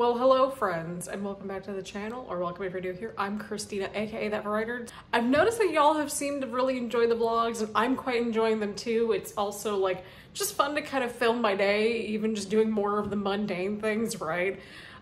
Well, hello friends, and welcome back to the channel, or welcome if you're new here. I'm Christina, aka That Writer. I've noticed that y'all have seemed to really enjoy the vlogs, and I'm quite enjoying them too. It's also like just fun to kind of film my day, even just doing more of the mundane things, right?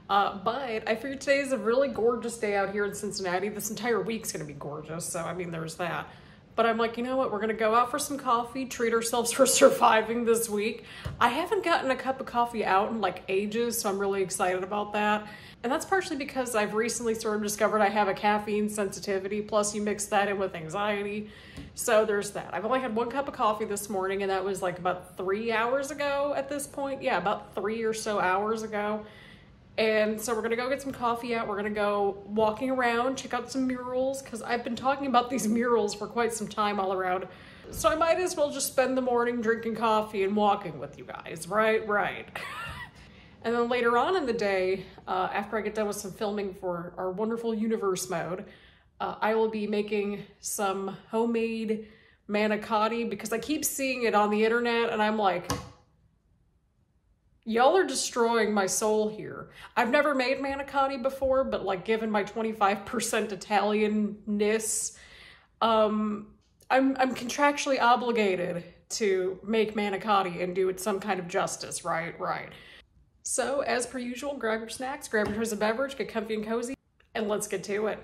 But I figured today is a really gorgeous day out here in Cincinnati. This entire week's gonna be gorgeous, so I mean, there's that. But I'm like, you know what? We're gonna go out for some coffee, treat ourselves for surviving this week. I haven't gotten a cup of coffee out in like ages, so I'm really excited about that. And that's partially because I've recently sort of discovered I have a caffeine sensitivity, plus you mix that in with anxiety. So there's that. I've only had one cup of coffee this morning, and that was like about 3 hours ago at this point. Yeah, about 3 or so hours ago. And so we're gonna go get some coffee out. We're gonna go walking around, check out some murals, because I've been talking about these murals for quite some time all around. So I might as well just spend the morning drinking coffee and walking with you guys, right? And then later on in the day, after I get done with some filming for our wonderful universe mode, I will be making some homemade manicotti, because I keep seeing it on the internet and I'm like, y'all are destroying my soul here. I've never made manicotti before, but like given my 25% Italian-ness, I'm contractually obligated to make manicotti and do it some kind of justice, right? So as per usual, grab your snacks, grab your choice of beverage, get comfy and cozy, and let's get to it.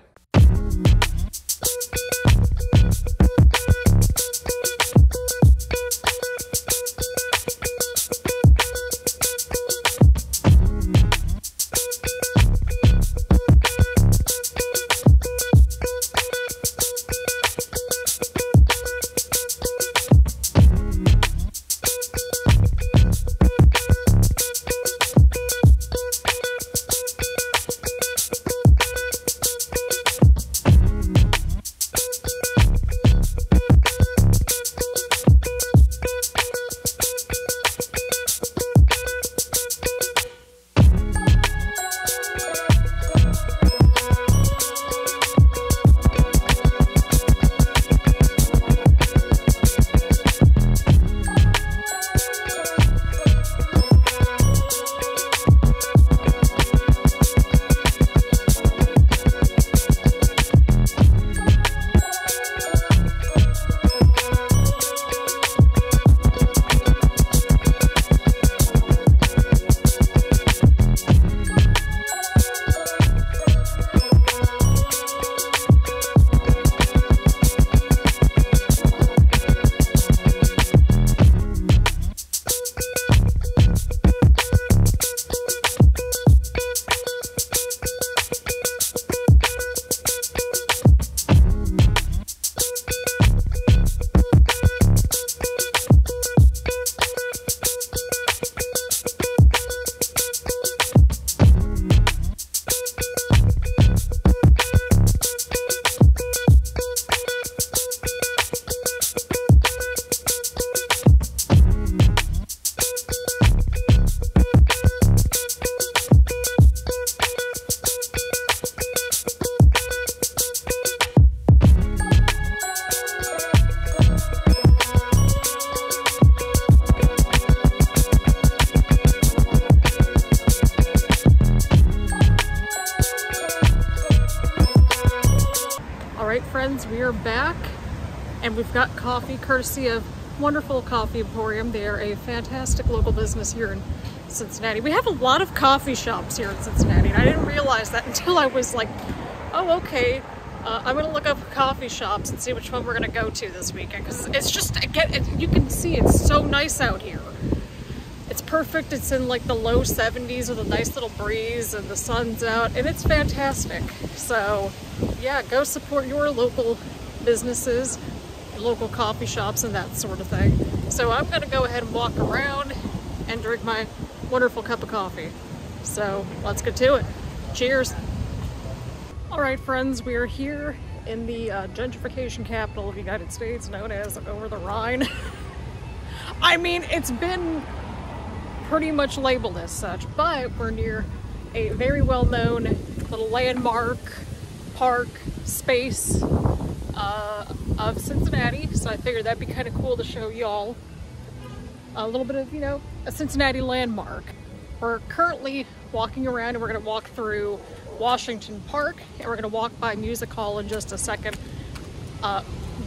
Friends, we are back and we've got coffee courtesy of Wonderful Coffee Emporium. They are a fantastic local business here in Cincinnati. We have a lot of coffee shops here in Cincinnati, and I didn't realize that until I was like, oh, okay, I'm gonna look up coffee shops and see which one we're gonna go to this weekend, because it's just, again, you can see it's so nice out here. It's perfect. It's in like the low 70s with a nice little breeze and the sun's out, and it's fantastic. So yeah, go support your local businesses, local coffee shops, and that sort of thing. So I'm gonna go ahead and walk around and drink my wonderful cup of coffee. So let's get to it. Cheers. All right, friends, we are here in the gentrification capital of the United States, known as Over the Rhine. I mean, it's been pretty much labeled as such, but we're near a very well-known little landmark park space of Cincinnati, so I figured that'd be kind of cool to show y'all a little bit of, you know, a Cincinnati landmark. We're currently walking around, and we're gonna walk through Washington Park, and we're gonna walk by Music Hall in just a second.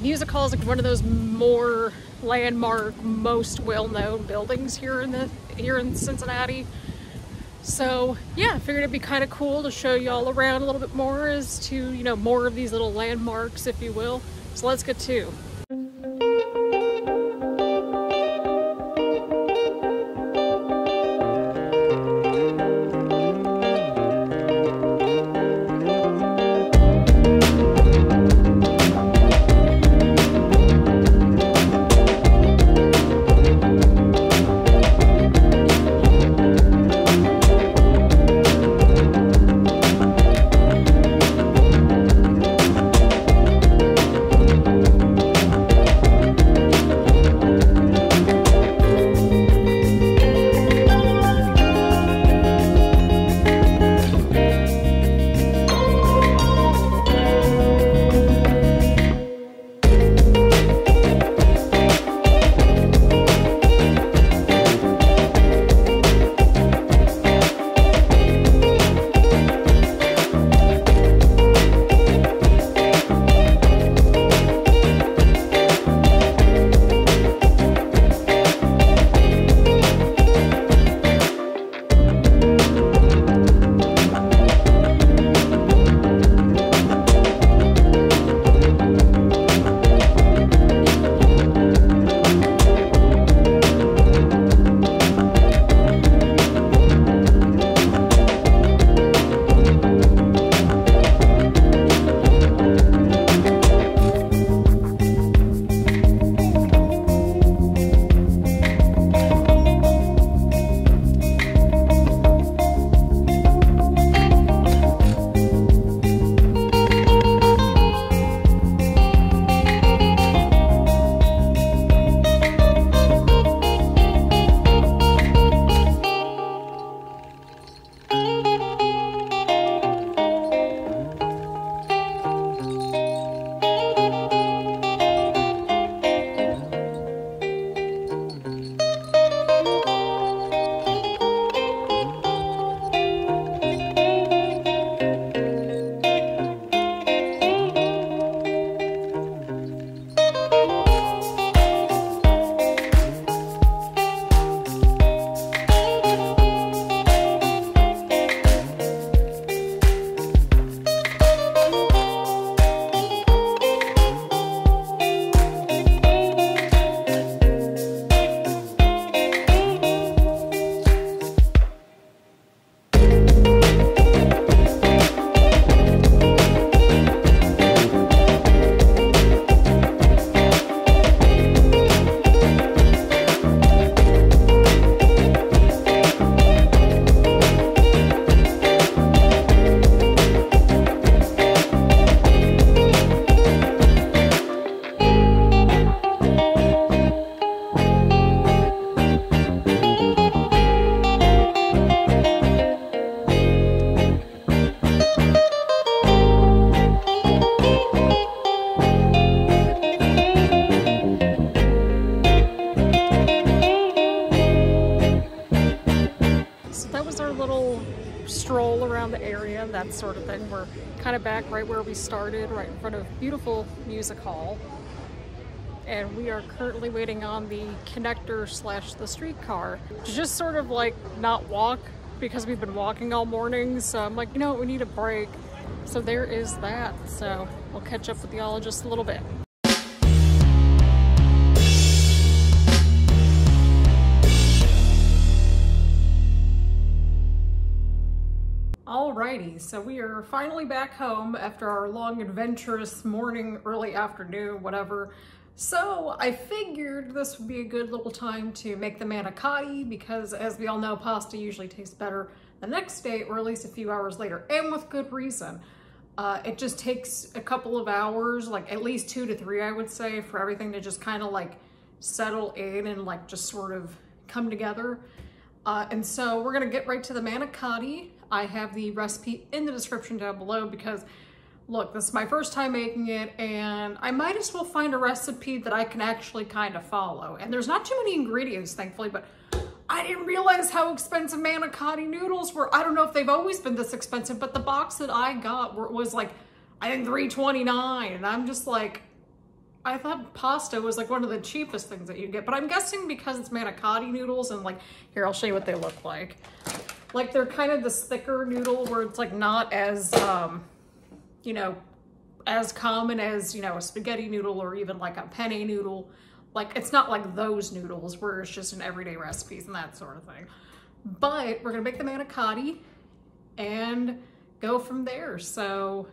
Music Hall is like one of those more landmark, most well-known buildings here in Cincinnati. So yeah, I figured it'd be kind of cool to show you all around a little bit more as to, you know, more of these little landmarks, if you will. So let's get to. stroll around the area, that sort of thing. We're kind of back right where we started, right in front of beautiful Music Hall. And we are currently waiting on the connector slash the streetcar to just sort of like not walk, because we've been walking all morning. So I'm like, you know what, we need a break. So there is that. So we'll catch up with y'all in just a little bit. Alrighty, so we are finally back home after our long adventurous morning, early afternoon, whatever. So I figured this would be a good little time to make the manicotti, because as we all know, pasta usually tastes better the next day, or at least a few hours later, and with good reason. It just takes a couple of hours, like at least 2 to 3, I would say, for everything to just kind of like settle in and like just sort of come together. And so we're gonna get right to the manicotti. I have the recipe in the description down below, because look, this is my first time making it, and I might as well find a recipe that I can actually kind of follow. And there's not too many ingredients, thankfully, but I I didn't realize how expensive manicotti noodles were. I don't know if they've always been this expensive, but the box that I got was like, I think $3.29. And I'm just like, I thought pasta was like one of the cheapest things that you get, but I'm guessing because it's manicotti noodles and like, here, I'll show you what they look like. Like they're kind of this thicker noodle where it's like not as, you know, as common as, you know, a spaghetti noodle or even like a penne noodle. Like it's not like those noodles where it's just in everyday recipes and that sort of thing. But we're gonna make the manicotti and go from there. So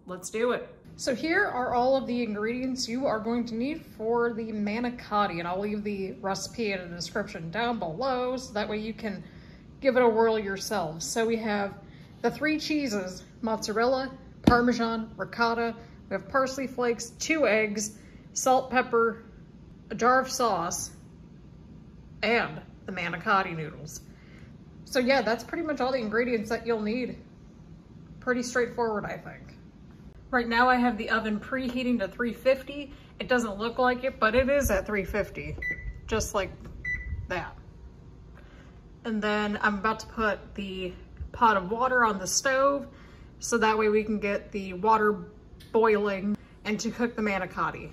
let's do it. So here are all of the ingredients you are going to need for the manicotti, and I'll leave the recipe in the description down below so that way you can give it a whirl yourselves. So we have the 3 cheeses, mozzarella, Parmesan, ricotta, we have parsley flakes, 2 eggs, salt, pepper, a jar of sauce, and the manicotti noodles. So yeah, that's pretty much all the ingredients that you'll need. Pretty straightforward, I think. Right now I have the oven preheating to 350. It doesn't look like it, but it is at 350, just like that. And then I'm about to put the pot of water on the stove, so that way we can get the water boiling and to cook the manicotti.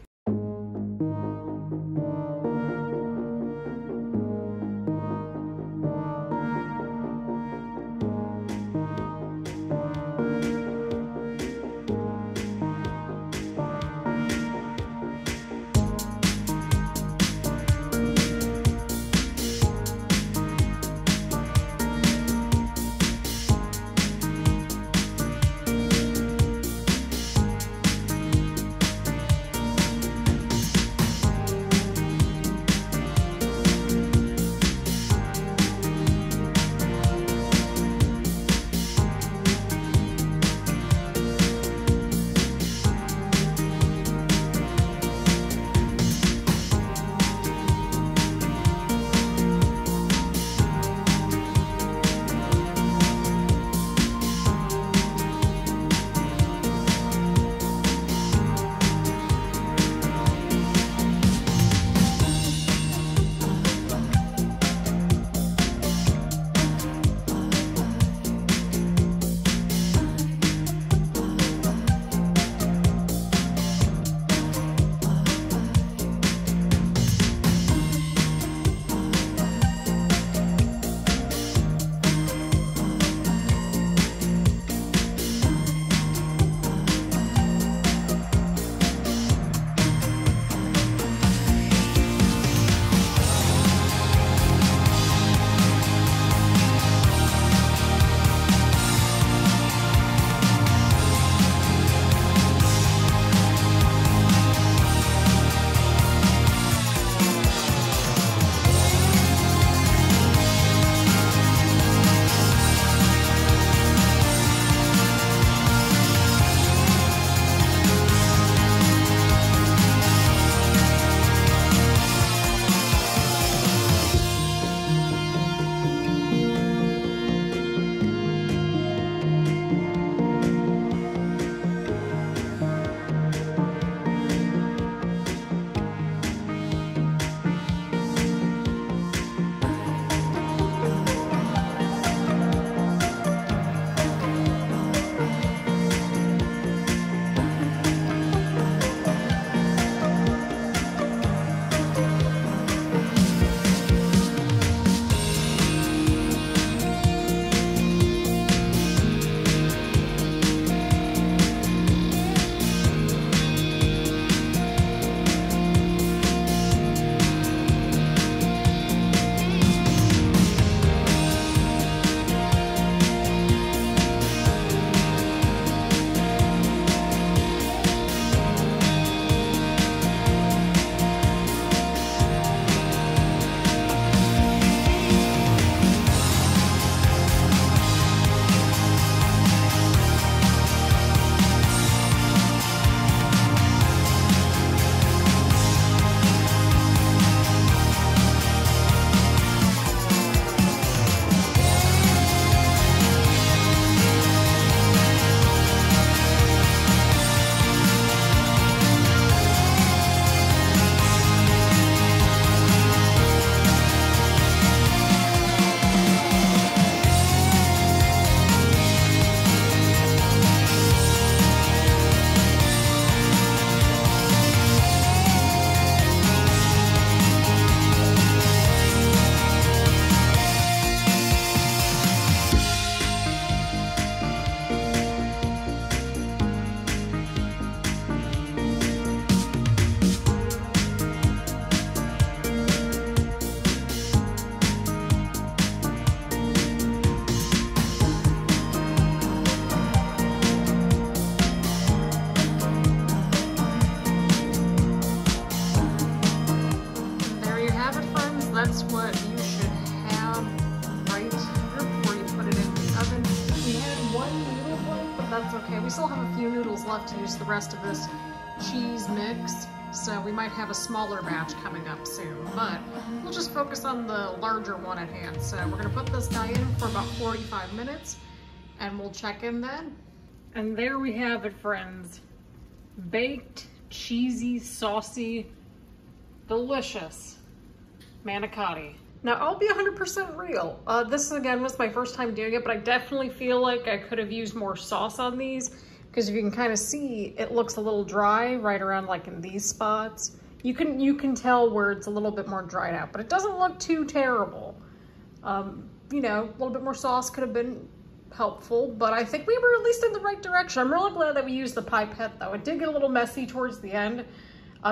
we still have a few noodles left to use the rest of this cheese mix. So we might have a smaller batch coming up soon, but we'll just focus on the larger one at hand. So we're gonna put this guy in for about 45 minutes and we'll check in then. And there we have it, friends. Baked, cheesy, saucy, delicious Manicotti. Now I'll be 100% real. This again was my first time doing it, but I definitely feel like I could have used more sauce on these. Because if you can kind of see, it looks a little dry right around like in these spots. You can tell where it's a little bit more dried out, but it doesn't look too terrible. You know, a little bit more sauce could have been helpful, but I think we were at least in the right direction. I'm really glad that we used the pipette though. It did get a little messy towards the end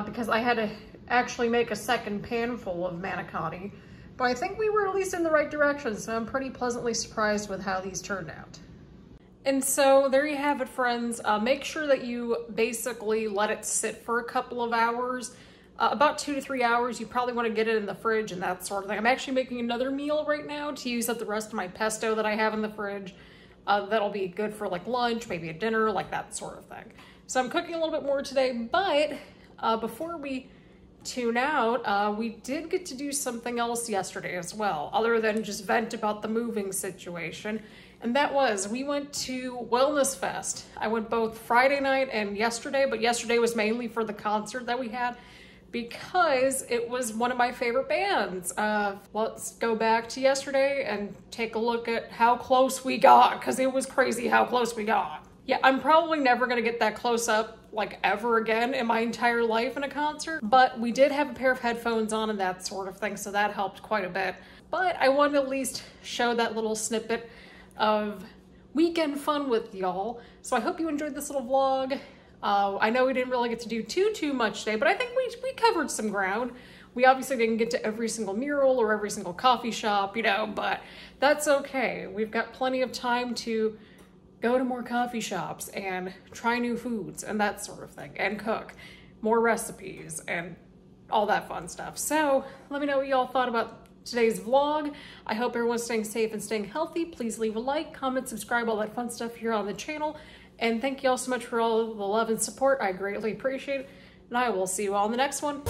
because I had to actually make a second pan full of Manicotti, but I think we were at least in the right direction, so I'm pretty pleasantly surprised with how these turned out. And so there you have it, friends. Make sure that you basically let it sit for a couple of hours, about 2 to 3 hours. You probably want to get it in the fridge and that sort of thing. I'm actually making another meal right now to use up the rest of my pesto that I have in the fridge. That'll be good for like lunch, maybe a dinner, like that sort of thing. So I'm cooking a little bit more today, but before we tune out, we did get to do something else yesterday as well, other than just vent about the moving situation. And that was, we went to Wellness Fest. I went both Friday night and yesterday, but yesterday was mainly for the concert that we had because it was one of my favorite bands. Let's go back to yesterday and take a look at how close we got, because it was crazy how close we got. Yeah, I'm probably never gonna get that close up like ever again in my entire life in a concert, but we did have a pair of headphones on and that sort of thing, so that helped quite a bit. But I wanted to at least show that little snippet of weekend fun with y'all. So I hope you enjoyed this little vlog. I know we didn't really get to do too much today, but I think we covered some ground. We obviously didn't get to every single mural or every single coffee shop, you know, but that's okay. We've got plenty of time to go to more coffee shops and try new foods and that sort of thing, and cook more recipes and all that fun stuff. So let me know what y'all thought about today's vlog. I hope everyone's staying safe and staying healthy. Please leave a like, comment, subscribe, all that fun stuff here on the channel. And thank you all so much for all the love and support. I greatly appreciate it. And I will see you all in the next one.